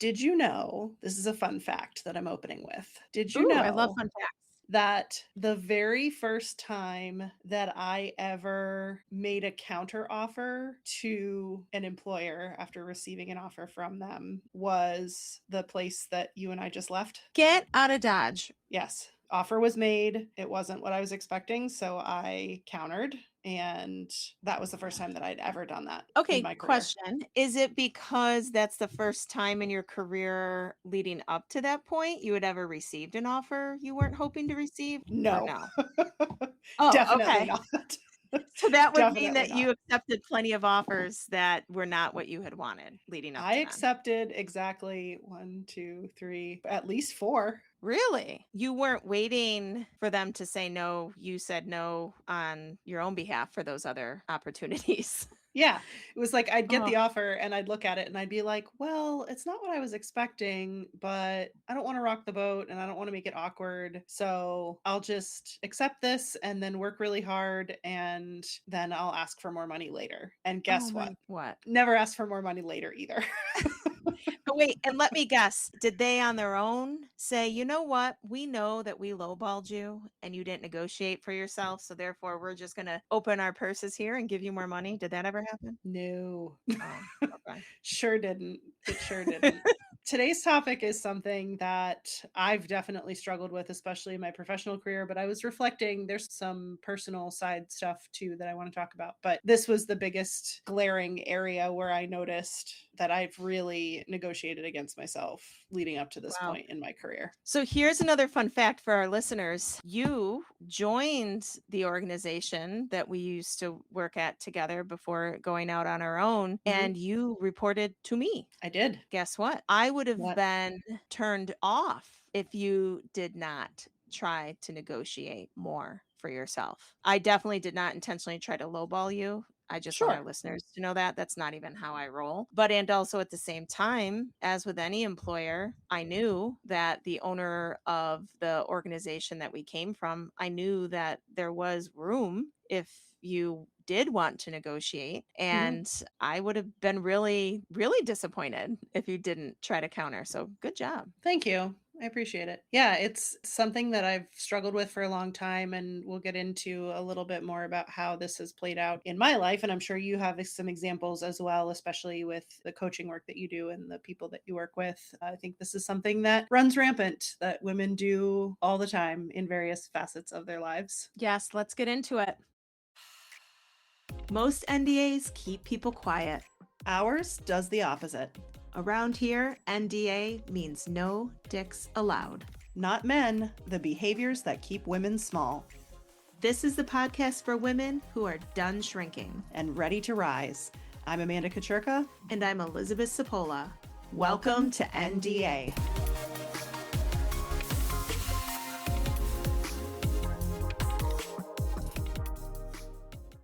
Did you know, this is a fun fact that I'm opening with. Did you Ooh, I love know fun facts. that the very first time that I ever made a counter offer to an employer after receiving an offer from them was the place that you and I just left? Get out of Dodge. Yes, offer was made. It wasn't what I was expecting, so I countered, and that was the first time that I'd ever done that in Okay, my career. question. Is it because that's the first time in your career leading up to that point you had ever received an offer you weren't hoping to receive, or No. no? Oh, Definitely okay. not. So that would mean Definitely that not. you accepted plenty of offers that were not what you had wanted leading up I to then. accepted exactly 1, 2, 3, at least 4. Really? You weren't waiting for them to say no, you said no on your own behalf for those other opportunities. Yeah, it was like I'd get Oh, the offer and I'd look at it and I'd be like, "Well, it's not what I was expecting, but I don't wanna rock the boat and I don't wanna make it awkward, so I'll just accept this and then work really hard, and then I'll ask for more money later." And oh guess what? my what? Never asked for more money later either. But wait, and let me guess, did they on their own say, "You know what? We know that we lowballed you and you didn't negotiate for yourself, so therefore we're just gonna open our purses here and give you more money." Did that ever happen? No. Oh, okay. Sure didn't. It sure didn't. Today's topic is something that I've definitely struggled with, especially in my professional career, but I was reflecting, there's some personal side stuff too that I want to talk about. But this was the biggest glaring area where I noticed that I've really negotiated against myself leading up to this Wow. point in my career. So here's another fun fact for our listeners. You joined the organization that we used to work at together before going out on our own, Mhm. and you reported to me. I did. Guess what? I would have What? been turned off if you did not try to negotiate more for yourself. I definitely did not intentionally try to lowball you. I just want our Sure. listeners to know that that's not even how I roll. But and also at the same time, as with any employer, I knew that the owner of the organization that we came from, I knew that there was room if you did want to negotiate. Mhm. And I would have been really, really disappointed if you didn't try to counter. So good job. Thank you. I appreciate it. Yeah, it's something that I've struggled with for a long time, and we'll get into a little bit more about how this has played out in my life. And I'm sure you have some examples as well, especially with the coaching work that you do and the people that you work with. I think this is something that runs rampant that women do all the time in various facets of their lives. Yes, let's get into it. Most NDAs keep people quiet. Ours does the opposite. Around here, NDA means no dicks allowed. Not men, the behaviors that keep women small This is the podcast for women who are done shrinking. and ready to rise. I'm Amanda Kaczurka. And I'm Elizabeth Sapola. Welcome to NDA.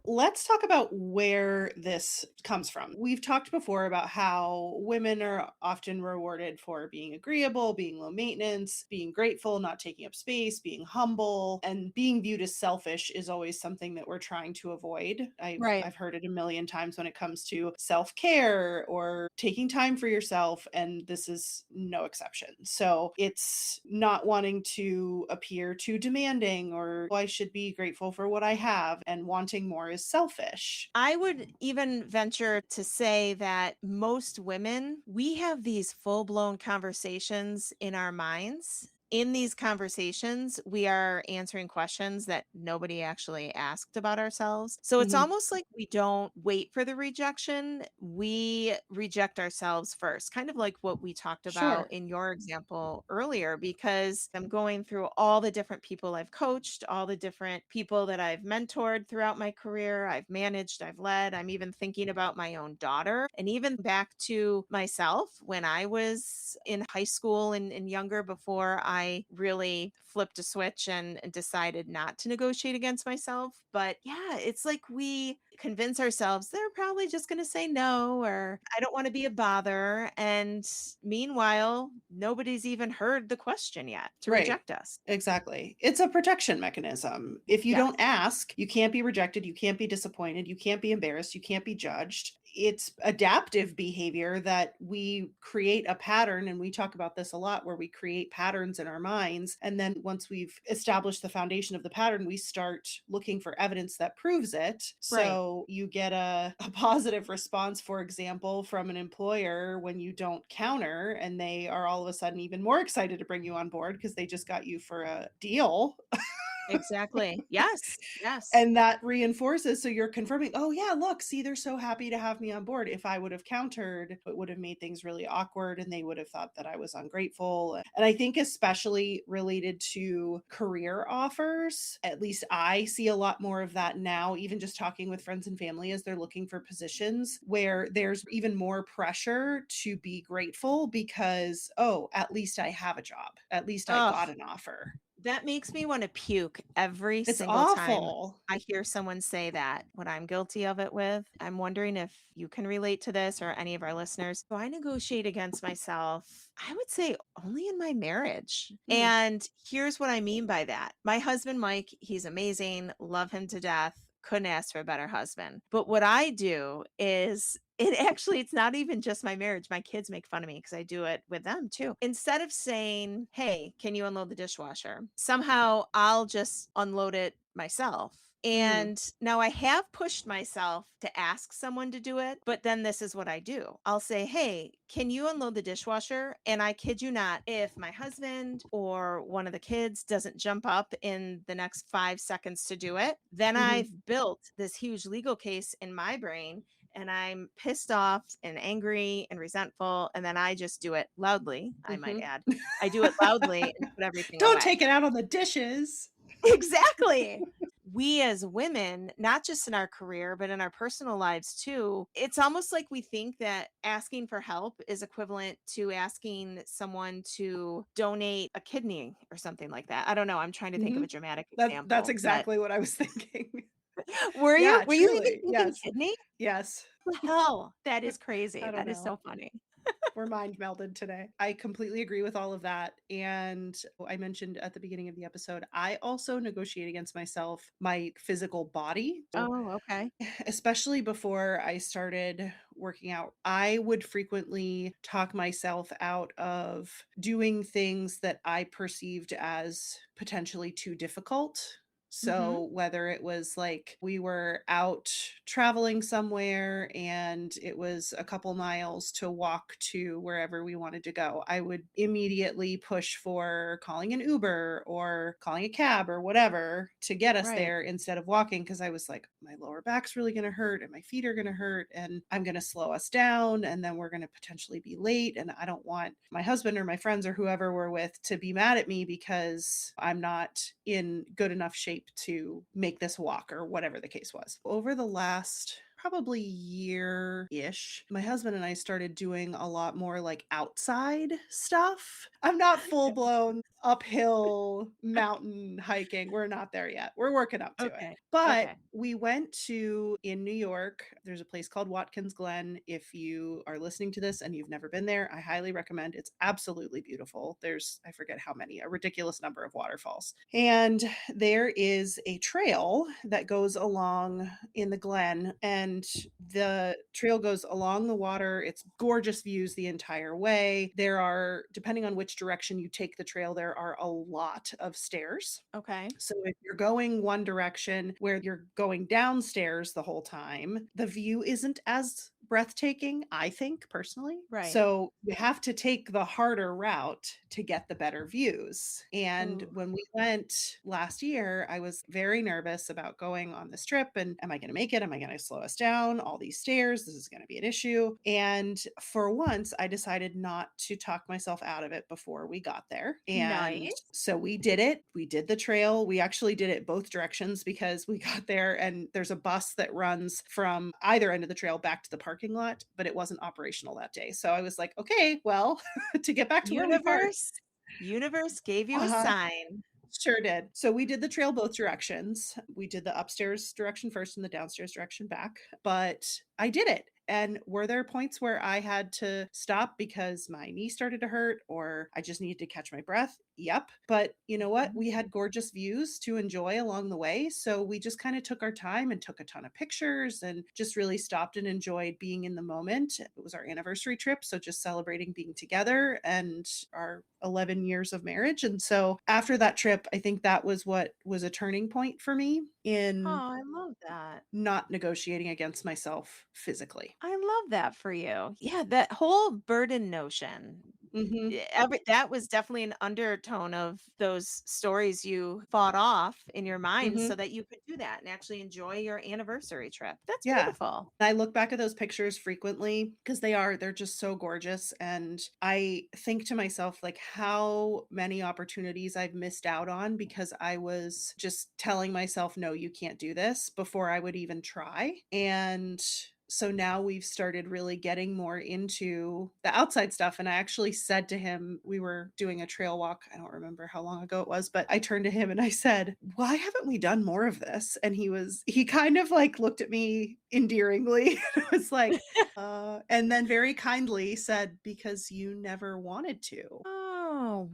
Let's talk about where this comes from. We've talked before about how women are often rewarded for being agreeable, being low maintenance, being grateful, not taking up space, being humble, and being viewed as selfish is always something that we're trying to avoid. Right. I've heard it a million times when it comes to self-care or taking time for yourself, and this is no exception. So it's not wanting to appear too demanding or, "Oh, I should be grateful for what I have," and wanting more is selfish. I would even venture to say that most women, we have these full blown conversations in our minds. In these conversations, we are answering questions that nobody actually asked about ourselves. So it's Mhm. almost like we don't wait for the rejection. We reject ourselves first, kind of like what we talked about Sure. in your example earlier, because I'm going through all the different people I've coached, all the different people that I've mentored throughout my career, I've managed, I've led. I'm even thinking about my own daughter, and even back to myself when I was in high school and younger, before I really flipped a switch and decided not to negotiate against myself. But yeah, it's like we convince ourselves they're probably just going to say no, or I don't want to be a bother. And meanwhile, nobody's even heard the question yet to Right. reject us. Exactly. It's a protection mechanism. If you Yes. don't ask, you can't be rejected, you can't be disappointed, you can't be embarrassed, you can't be judged. it's adaptive behavior that we create a pattern, and we talk about this a lot, where we create patterns in our minds, and then once we've established the foundation of the pattern, we start looking for evidence that proves it. Right. So you get a positive response, for example, from an employer when you don't counter, and they are all of a sudden even more excited to bring you on board because they just got you for a deal. Exactly. Yes. Yes. And that reinforces, so you're confirming, "Oh, yeah, look, see, they're so happy to have me on board. If I would have countered, it would have made things really awkward, and they would have thought that I was ungrateful." And I think especially related to career offers, at least I see a lot more of that now, even just talking with friends and family as they're looking for positions, where there's even more pressure to be grateful because, "Oh, at least I have a job. At least I Oh, got an offer." that makes me wanna puke every It's single time awful. I hear someone say that. What I'm guilty of it with, I'm wondering if you can relate to this or any of our listeners. So I negotiate against myself, I would say only in my marriage. Mm, And here's what I mean by that. My husband, Mike, he's amazing, love him to death. Couldn't ask for a better husband. But what I do is it's not even just my marriage. My kids make fun of me because I do it with them too. Instead of saying, "Hey, can you unload the dishwasher?" Somehow I'll just unload it myself. mm. And now I have pushed myself to ask someone to do it, but then this is what I do. I'll say, "Hey, can you unload the dishwasher?" And I kid you not, if my husband or one of the kids doesn't jump up in the next 5 seconds to do it, then Mhm, I've built this huge legal case in my brain and I'm pissed off and angry and resentful. And then I just do it loudly, I might mhm. add. I do it loudly and put everything Don't away. take it out on the dishes. Exactly. We as women, not just in our career, but in our personal lives too, it's almost like we think that asking for help is equivalent to asking someone to donate a kidney or something like that. I don't know. I'm trying to think of a Mhm. dramatic That's example, but exactly what I was thinking. were you? Yeah, Were you even truly, thinking yes. kidney? Yes. The hell? That is crazy. I don't That is know. so funny. We're mind melded today. I completely agree with all of that, and I mentioned at the beginning of the episode, I also negotiate against myself my physical body. So, Oh, okay. especially before I started working out, I would frequently talk myself out of doing things that I perceived as potentially too difficult. Mhm. So, whether it was like we were out traveling somewhere and it was a couple miles to walk to wherever we wanted to go, I would immediately push for calling an Uber or calling a cab or whatever to get us Right. there instead of walking, because I was like, my lower back's really going to hurt and my feet are going to hurt and I'm going to slow us down and then we're going to potentially be late. And I don't want my husband or my friends or whoever we're with to be mad at me because I'm not in good enough shape to make this walk or whatever the case was. Over the last probably year ish, my husband and I started doing a lot more like outside stuff. I'm not full blown uphill mountain hiking. We're not there yet. We're working up to it. Okay. But Okay. we went to, in New York, there's a place called Watkins Glen. If you are listening to this and you've never been there, I highly recommend. It's absolutely beautiful. There's, I forget how many, a ridiculous number of waterfalls. And there is a trail that goes along in the glen, and the trail goes along the water. It's gorgeous views the entire way. There are, depending on which direction you take the trail, there are a lot of stairs. Okay. So if you're going one direction where you're going downstairs the whole time, the view isn't as breathtaking, I think personally. Right. So you have to take the harder route to get the better views. And Ooh, when we went last year, I was very nervous about going on this trip and am I going to make it? Am I going to slow us down? All these stairs, this is going to be an issue. And for once, I decided not to talk myself out of it before we got there. And nice. so we did it. We did the trail. We actually did it both directions because we got there and there's a bus that runs from either end of the trail back to the parking lot, but it wasn't operational that day. So I was like, okay, well, to get back to where we parked. Universe gave you a Uh-huh. sign. Sure did. So we did the trail both directions. We did the upstairs direction first and the downstairs direction back, but I did it. And were there points where I had to stop because my knee started to hurt or I just needed to catch my breath? Yep. But you know what? Mhm. We had gorgeous views to enjoy along the way. So we just kind of took our time and took a ton of pictures and just really stopped and enjoyed being in the moment. It was our anniversary trip. So just celebrating being together and our 11 years of marriage. And so after that trip, I think that was what was a turning point for me Oh, in I love that. not negotiating against myself physically. I love that for you. Yeah, that whole burden notion. Mhm. Every that was definitely an undertone of those stories you fought off in your mind so Mhm. that you could do that and actually enjoy your anniversary trip. That's Yeah. beautiful. I look back at those pictures frequently because they're just so gorgeous, and I think to myself, like, how many opportunities I've missed out on because I was just telling myself, "No, you can't do this," before I would even try, and so now we've started really getting more into the outside stuff, and I actually said to him we were doing a trail walk, I don't remember how long ago it was, but I turned to him and I said, "Why haven't we done more of this?" And he kind of, like, looked at me endearingly and was like, and then very kindly said, "Because you never wanted to." Oh,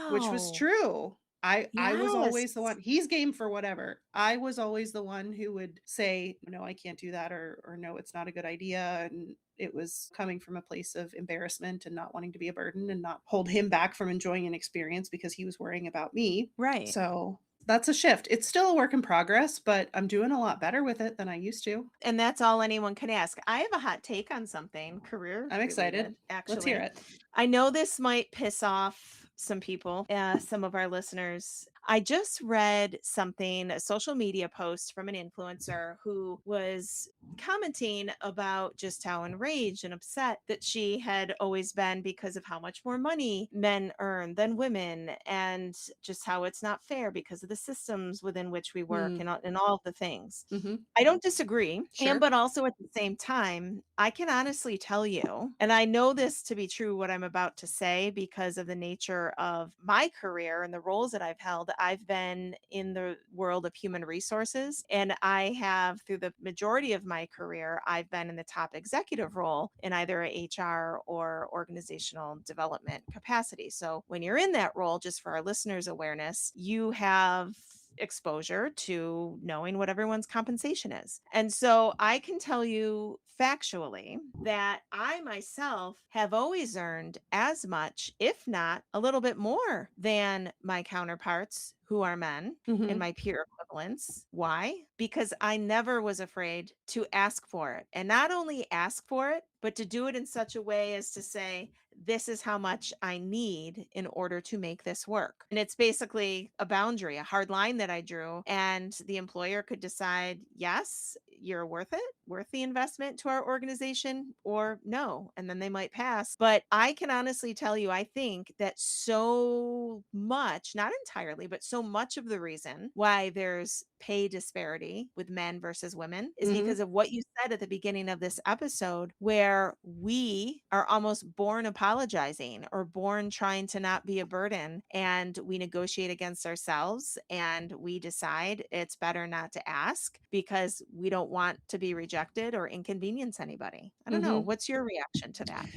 Which was wow. true. I was Yes. always the one, he's game for whatever. I was always the one who would say, "No, I can't do that," or "No, it's not a good idea," and it was coming from a place of embarrassment and not wanting to be a burden and not hold him back from enjoying an experience because he was worrying about me. Right. So, that's a shift. It's still a work in progress, but I'm doing a lot better with it than I used to. And that's all anyone can ask. I have a hot take on something career I'm excited. related, Let's hear actually. it. I know this might piss off some people, some of our listeners. I just read something, a social media post from an influencer who was commenting about just how enraged and upset that she had always been because of how much more money men earn than women, and just how it's not fair because of the systems within which we work, Mm, and all the things. mhm. I don't disagree. And Sure. but also at the same time, I can honestly tell you, and I know this to be true what I'm about to say because of the nature of my career and the roles that I've held. I've been in the world of human resources, and I have through the majority of my career, I've been in the top executive role in either a HR or organizational development capacity. So when you're in that role, just for our listeners' awareness, you have exposure to knowing what everyone's compensation is. And so I can tell you factually that I myself have always earned as much, if not a little bit more, than my counterparts who are men and Mhm. my peer equivalents. Why? Because I never was afraid to ask for it. And not only ask for it, but to do it in such a way as to say, this is how much I need in order to make this work. And it's basically a boundary, a hard line that I drew. And the employer could decide, yes, you're worth it, worth the investment to our organization, or no. And then they might pass. But I can honestly tell you, I think that so much, not entirely, but so much of the reason why there's pay disparity with men versus women is because Mhm. of what you said at the beginning of this episode, where we are almost born apologizing or born trying to not be a burden. And we negotiate against ourselves and we decide it's better not to ask because we don't want to be rejected or inconvenience anybody. I don't know. Mhm. What's your reaction to that?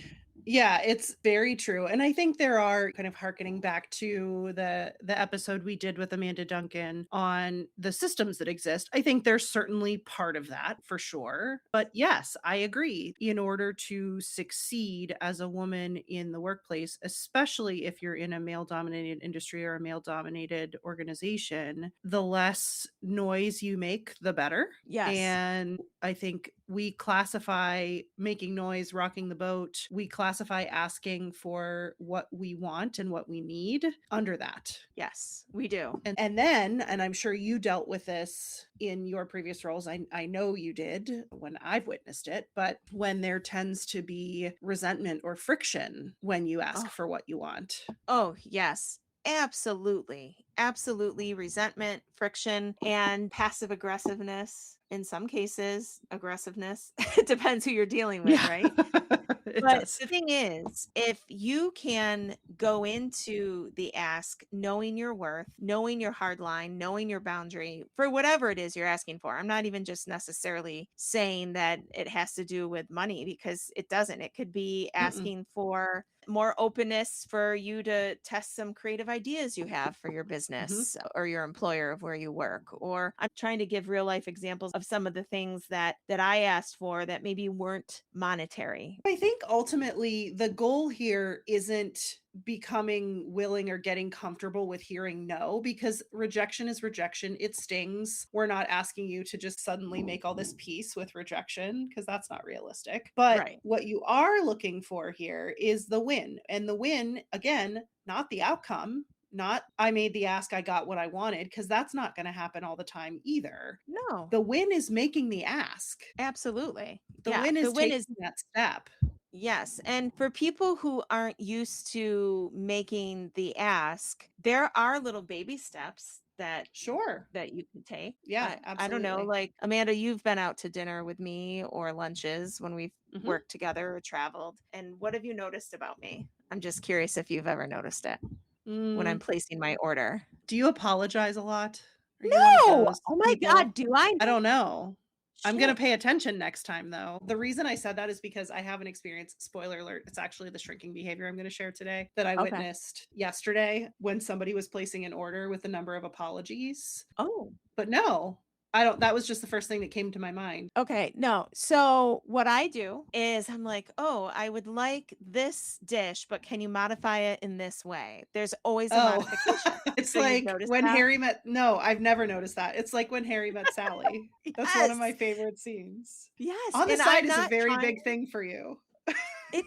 Yeah, it's very true, and I think there are kind of harkening back to the episode we did with Amanda Duncan on the systems that exist. I think there's certainly part of that for sure. But yes, I agree. In order to succeed as a woman in the workplace, especially if you're in a male-dominated industry or a male-dominated organization, the less noise you make, the better. Yes. And I think we classify making noise, rocking the boat, we classify asking for what we want and what we need under that. Yes, we do. And then, and I'm sure you dealt with this in your previous roles, I know you did when I've witnessed it, but when there tends to be resentment or friction when you ask Oh, for what you want. oh, yes. Absolutely. Absolutely. Resentment, friction, and passive aggressiveness. in some cases, aggressiveness. It depends who you're dealing with, Yeah. right? It But does. the thing is, if you can go into the ask knowing your worth, knowing your hard line, knowing your boundary for whatever it is you're asking for. I'm not even just necessarily saying that it has to do with money because it doesn't. It could be Mm-mm. asking for more openness for you to test some creative ideas you have for your Mhm. business or your employer of where you work. Or I'm trying to give real life examples of some of the things that I asked for that maybe weren't monetary. I think ultimately the goal here isn't becoming willing or getting comfortable with hearing no, because rejection is rejection. It stings. We're not asking you to just suddenly make all this peace with rejection because that's not realistic. But Right. what you are looking for here is the win. And the win, again, not the outcome, not I made the ask, I got what I wanted, because that's not going to happen all the time either. No, The win is making the ask. absolutely. The Yeah. win The is win taking is that step. yes. And for people who aren't used to making the ask, there are little baby steps Sure. that you can take. Yeah, I don't know, absolutely. like Amanda, you've been out to dinner with me or lunches when we've Mhm. worked together or traveled. And what have you noticed about me? I'm just curious if you've ever noticed it when I'm Mm, placing my order. do you apologize a lot? Are you one of No. those Oh my people? God. Do I I not? don't know. I'm gonna Shit. pay attention next time, though. The reason I said that is because I have an experience, spoiler alert, it's actually the shrinking behavior I'm gonna share today that I Okay. witnessed yesterday when somebody was placing an order with a number of apologies. Oh. But no, I don't that was just the first thing that came to my mind. Okay, no. So what I do is I'm like, "Oh, I would like this dish, but can you modify it in this way?" There's always a Oh, modification. it's So you've like noticed when that? Harry met no, I've never noticed that. It's like when Harry met Sally. That's one of my Yes. favorite scenes. Yes, On the and Side I'm is a not very trying big thing for you. it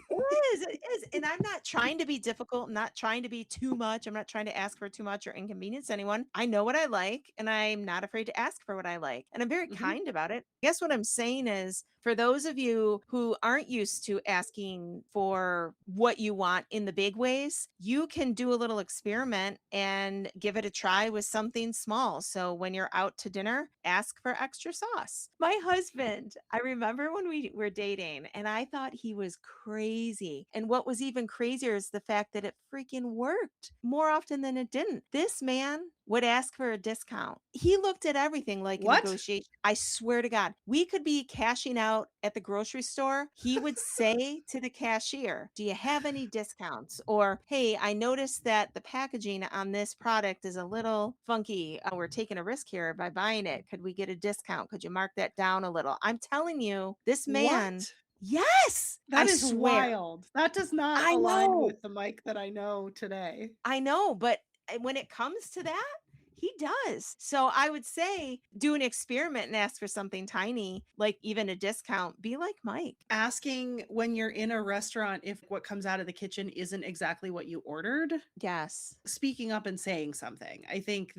is, and I'm not trying to be difficult, I'm not trying to be too much, I'm not trying to ask for too much or inconvenience anyone. I know what I like, and I'm not afraid to ask for what I like, and I'm very Mhm. kind about it. Guess what I'm saying is, for those of you who aren't used to asking for what you want in the big ways, you can do a little experiment and give it a try with something small. So when you're out to dinner, ask for extra sauce. My husband, I remember when we were dating, and I thought he was crazy. And what was even crazier is the fact that it freaking worked more often than it didn't. This man would ask for a discount. He looked at everything like a What? negotiation. I swear to God, we could be cashing out at the grocery store. He would say to the cashier, "Do you have any discounts?" Or, "Hey, I noticed that the packaging on this product is a little funky. We're taking a risk here by buying it. Could we get a discount? Could you mark that down a little?" I'm telling you, this man, What? yes, I That is swear. wild. That does not I align know. with the Mike that I know today. I know, but when it comes to that, he does. So I would say do an experiment and ask for something tiny, like even a discount. Be like Mike. Asking when you're in a restaurant if what comes out of the kitchen isn't exactly what you ordered, Yes. speaking up and saying something. I think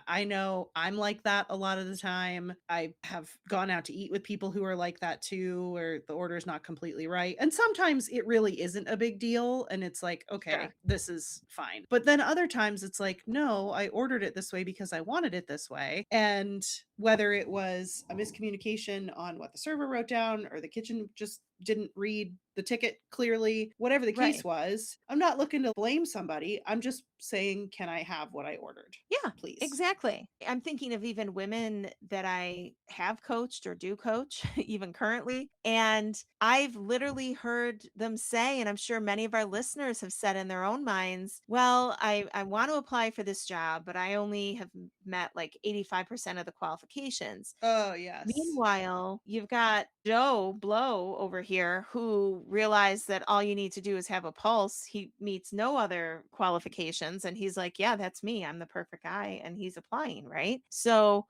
I know I'm like that a lot of the time. I have gone out to eat with people who are like that too, where the order is not completely right. And sometimes it really isn't a big deal. And it's like, Sure. okay, this is fine. But then other times it's like, no, I ordered it this way because I wanted it this way. And whether it was a miscommunication on what the server wrote down or the kitchen just didn't read the ticket clearly, whatever the case Right. was, I'm not looking to blame somebody. I'm just saying, can I have what I ordered, Yeah, please? exactly. I'm thinking of even women that I have coached or do coach, even currently. And I've literally heard them say, and I'm sure many of our listeners have said in their own minds, well, I want to apply for this job, but I only have met like 85% of the qualifications. Oh, yes. Meanwhile, you've got Joe Blow over here who realized that all you need to do is have a pulse. He meets no other qualifications. And he's like, yeah, that's me. I'm the perfect guy. And he's applying, right? So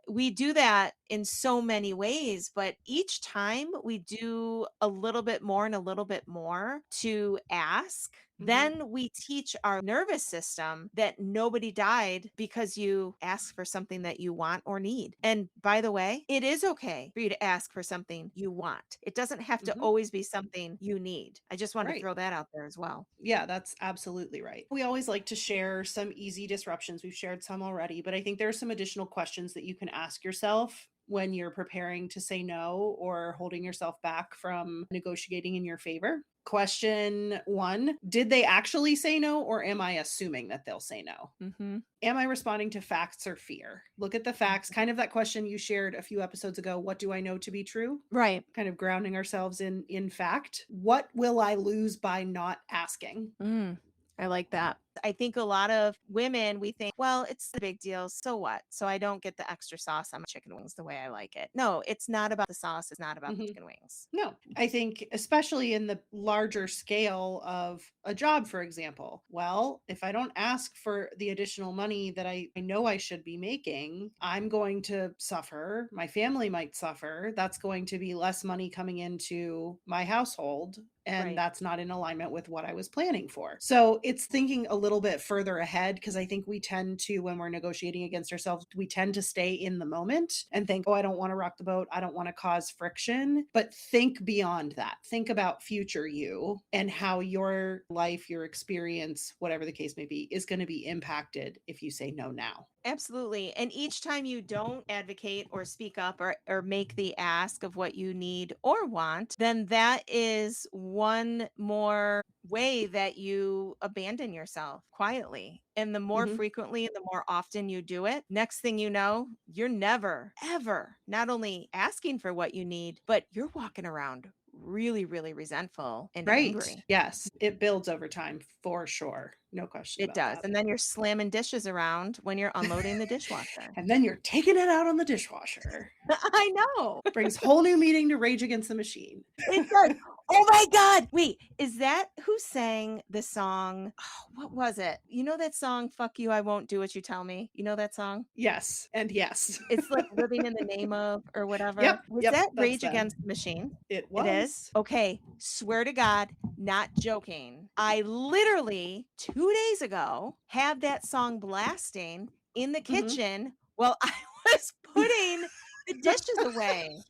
we do that in so many ways, but each time we do a little bit more and a little bit more to ask, Mhm. then we teach our nervous system that nobody died because you ask for something that you want or need. And by the way, it is okay for you to ask for something you want. It doesn't have to Mhm. always be something you need. I just wanted to Right. throw that out there as well. Yeah, that's absolutely right. We always like to share some easy disruptions. We've shared some already, but I think there are some additional questions that you can ask yourself when you're preparing to say no or holding yourself back from negotiating in your favor. Question 1, did they actually say no, or am I assuming that they'll say no? Mhm. Am I responding to facts or fear? Look at the facts, kind of that question you shared a few episodes ago, what do I know to be true? Right. Kind of grounding ourselves in fact. What will I lose by not asking? Mm, I like that. I think a lot of women, we think, well, it's a big deal. So what? So I don't get the extra sauce on my chicken wings the way I like it. No, it's not about the sauce. It's not about the Mhm. chicken wings. No, I think especially in the larger scale of a job, for example. Well, if I don't ask for the additional money that I know I should be making, I'm going to suffer. My family might suffer. That's going to be less money coming into my household. And Right. that's not in alignment with what I was planning for. So it's thinking a little bit further ahead because I think we tend to, when we're negotiating against ourselves, we tend to stay in the moment and think, oh, I don't want to rock the boat. I don't want to cause friction. But think beyond that. Think about future you and how your life, your experience, whatever the case may be, is going to be impacted if you say no now. Absolutely. And each time you don't advocate or speak up or make the ask of what you need or want, then that is one more way that you abandon yourself quietly. And the more Mhm. frequently and the more often you do it, next thing you know, you're never, ever not only asking for what you need, but you're walking around really, really resentful and Right. angry. Yes. It builds over time for sure. No question It about does. that. And then you're slamming dishes around when you're unloading the dishwasher. And then you're taking it out on the dishwasher. I know. Brings whole new meaning to Rage Against the Machine. It does. Oh my god! Wait, is that who sang the song? Oh, what was it? You know that song, "Fuck You, I Won't Do What You Tell Me"? You know that song? Yes, and yes. It's like "Living in the Name of" or whatever. Yep, Was yep, that that's Rage them. Against the Machine? It It is? was. Okay, swear to God, not joking. I literally 2 days ago had that song blasting in the Mhm. kitchen while I was putting the dishes away.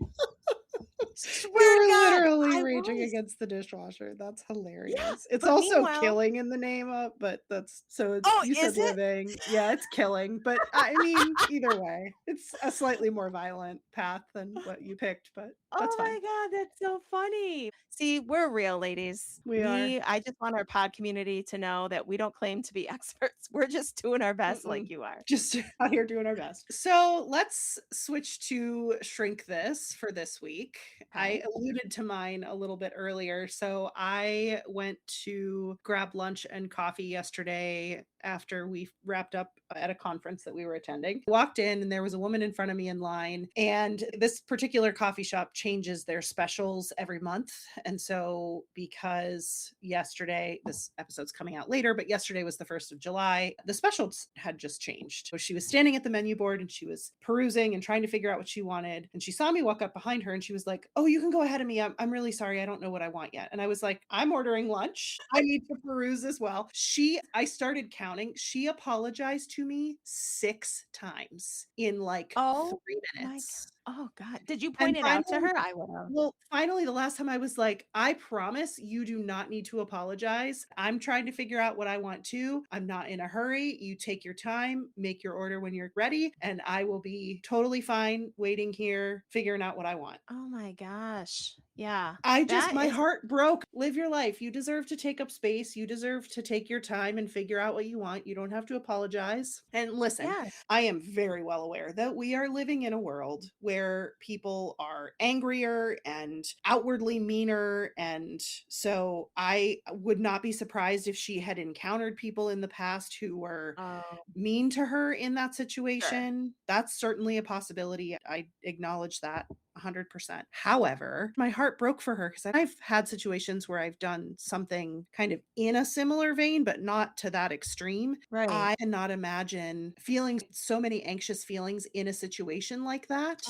You Swear to were God, literally I raging was. against the dishwasher. That's Yeah, hilarious. It's but also meanwhile killing in the name of, but that's so it's oh, you is said it? living. Yeah, it's killing, but I mean, either way, it's a slightly more violent path than what you picked, but that's Oh fine. my god, that's so funny. See, we're real, ladies. We are. I just want our pod community to know that we don't claim to be experts. We're just doing our best like Mm-mm. you are. Just out here doing our best. So let's switch to shrink this for this week. I Okay. alluded to mine a little bit earlier. So I went to grab lunch and coffee yesterday after we wrapped up at a conference that we were attending. Walked in and there was a woman in front of me in line. And this particular coffee shop changes their specials every month. And so, because yesterday, this episode's coming out later, but yesterday was the 1st of July, the specials had just changed. So she was standing at the menu board and she was perusing and trying to figure out what she wanted. And she saw me walk up behind her and she was like, oh, you can go ahead of me. I'm really sorry. I don't know what I want yet. And I was like, I'm ordering lunch. I need to peruse as well. I started counting. She apologized to me 6 times in like Oh 3 my god. minutes. Oh god. Did you And point it out to finally, her? I would have. well, finally, the last time I was like, "I promise you do not need to apologize. I'm trying to figure out what I want too. I'm not in a hurry. You take your time, make your order when you're ready, and I will be totally fine waiting here, figuring out what I want." Oh my gosh. Yeah. My That is heart broke. Live your life. You deserve to take up space. You deserve to take your time and figure out what you want. You don't have to apologize. And listen, yeah. I am very well aware that we are living in a world where people are angrier and outwardly meaner. And so I would not be surprised if she had encountered people in the past who were Oh, mean to her in that sure. situation. That's certainly a possibility. I acknowledge that 100%. However, my heart broke for her because I've had situations where I've done something kind of in a similar vein, but not to that extreme. Right. I cannot imagine feeling so many anxious feelings in a situation like that,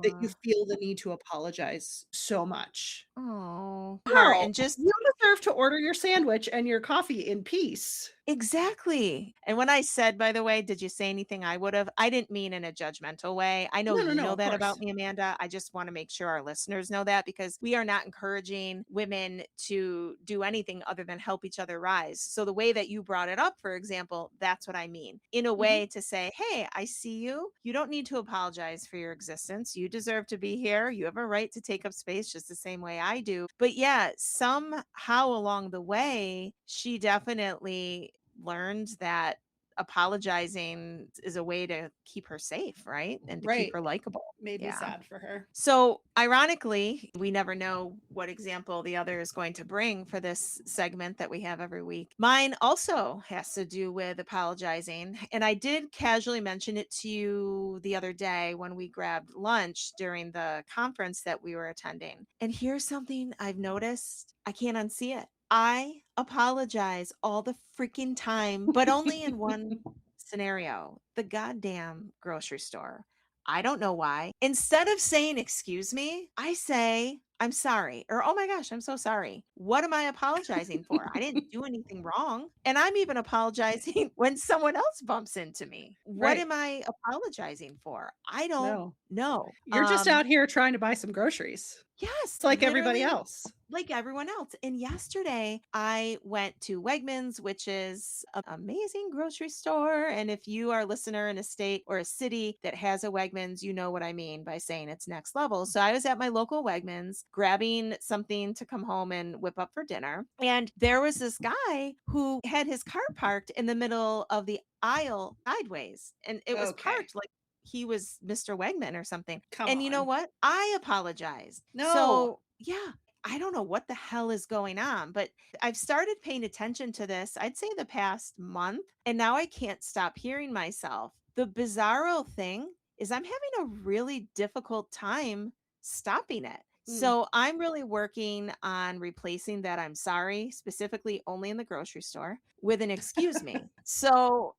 that you Oh. feel the need to apologize so much. Oh. Heart Girl, and just you deserve to order your sandwich and your coffee in peace. Exactly. And when I said, by the way, "Did you say anything I would've?" I didn't mean in a judgmental way. I know No, no, you no, know of that about course. me, Amanda. I just wanna make sure our listeners know that because we are not encouraging women to do anything other than help each other rise. So the way that you brought it up, for example, that's what I mean. In a Mhm. way to say, "Hey, I see you. You don't need to apologize for your existence. You deserve to be here. You have a right to take up space just the same way I do." But yeah, somehow along the way, she definitely learned that apologizing is a way to keep her safe, right? And to keep Right. her likable. Made me Yeah. sad for her. So, ironically, we never know what example the other is going to bring for this segment that we have every week. Mine also has to do with apologizing. And I did casually mention it to you the other day when we grabbed lunch during the conference that we were attending. And here's something I've noticed, I can't unsee it. I apologize all the freaking time, but only in one scenario, the goddamn grocery store. I don't know why. Instead of saying, "Excuse me," I say, "I'm sorry," or, "Oh my gosh, I'm so sorry." What am I apologizing for? I didn't do anything wrong. And I'm even apologizing when someone else bumps into me. What Right. am I apologizing for? I don't No. know. You're just out here trying to buy some groceries. Yes, It's like everybody literally else. like everyone else. And yesterday I went to Wegmans, which is an amazing grocery store. And if you are a listener in a state or a city that has a Wegmans, you know what I mean by saying it's next level. So I was at my local Wegmans grabbing something to come home and whip up for dinner. And there was this guy who had his car parked in the middle of the aisle sideways. And it was Okay. parked like he was Mr. Wegman or something. Come And you know on. what? I apologized. No. So, yeah, I don't know what the hell is going on, but I've started paying attention to this, I'd say the past month, and now I can't stop hearing myself. The bizarro thing is I'm having a really difficult time stopping it. Mm. So I'm really working on replacing that "I'm sorry," specifically only in the grocery store, with an "excuse me." So,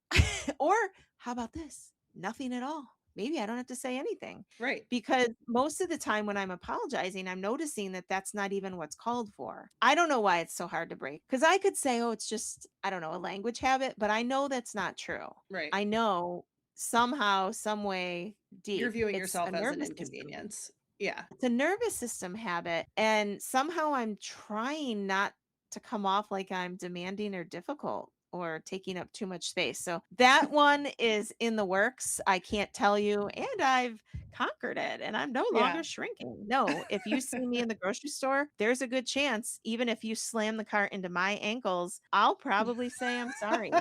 or how about this? Nothing at all. Maybe I don't have to say anything. Right. Because most of the time when I'm apologizing, I'm noticing that that's not even what's called for. I don't know why it's so hard to break. Because I could say, oh, it's just, I don't know, a language habit, but I know that's not true. Right. I know somehow, some way You're deep, viewing it's a yourself as an nervous system. inconvenience. Yeah. It's a nervous system habit. And somehow I'm trying not to come off like I'm demanding or difficult or taking up too much space. So that one is in the works. I can't tell you. And I've conquered it and I'm no Yeah. longer shrinking. No, if you see me in the grocery store, there's a good chance, even if you slam the cart into my ankles, I'll probably say I'm sorry.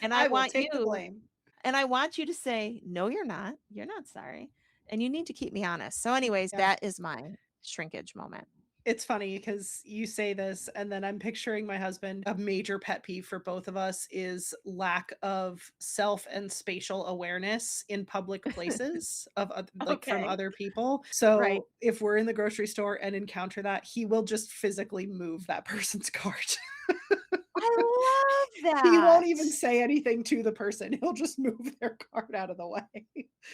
And I I will want take the you blame. and I want you to say, "No, you're not. You're not sorry." And you need to keep me honest. So anyways, Yeah. that is my shrinkage moment. It's funny because you say this, and then I'm picturing my husband. A major pet peeve for both of us is lack of self and spatial awareness in public places like from Okay. other people. Right. So if we're in the grocery store and encounter that, he will just physically move that person's cart. I love He won't that. even say anything to the person. He'll just move their cart out of the way.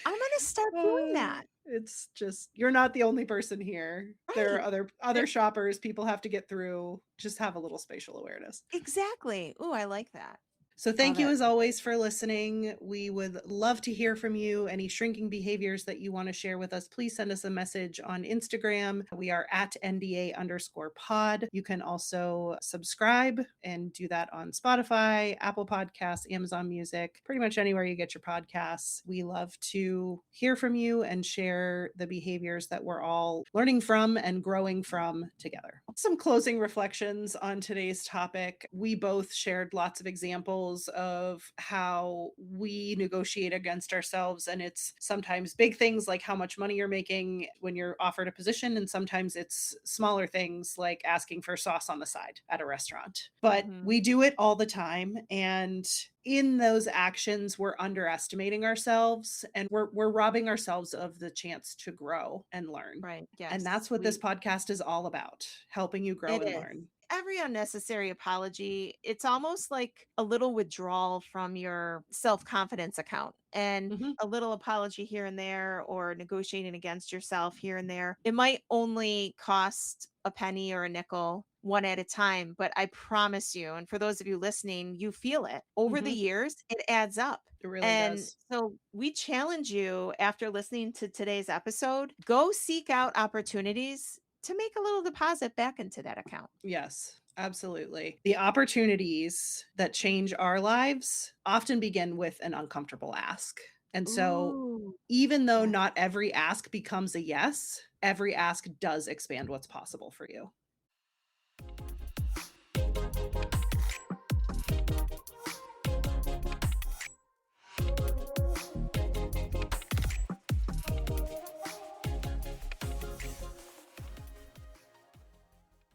I'm gonna start doing that. It's just you're not the only person here. There are Right. other There shoppers people have to get through. Just have a little spatial awareness. exactly. Ooh, I like that. So Love thank you it. as always for listening. We would love to hear from you. Any shrinking behaviors that you want to share with us, please send us a message on Instagram. We are at NDA_pod. You can also subscribe and do that on Spotify, Apple Podcasts, Amazon Music, pretty much anywhere you get your podcasts. We love to hear from you and share the behaviors that we're all learning from and growing from together. Some closing reflections on today's topic. We both shared lots of examples of how we negotiate against ourselves. And it's sometimes big things like how much money you're making when you're offered a position. And sometimes it's smaller things like asking for sauce on the side at a restaurant. But Mhm. we do it all the time. And in those actions, we're underestimating ourselves and we're robbing ourselves of the chance to grow and learn. Right. And Yes. that's what this podcast is all about, helping you grow It and is. learn. Every unnecessary apology, it's almost like a little withdrawal from your self-confidence account. And Mhm. a little apology here and there, or negotiating against yourself here and there, it might only cost a penny or a nickel one at a time, but I promise you, and for those of you listening, you feel it. Over the Mhm. years, it adds up. It really And does. so we challenge you after listening to today's episode, go seek out opportunities to make a little deposit back into that account. Yes, absolutely. The opportunities that change our lives often begin with an uncomfortable ask. And so, Ooh, even though yeah. not every ask becomes a yes, every ask does expand what's possible for you.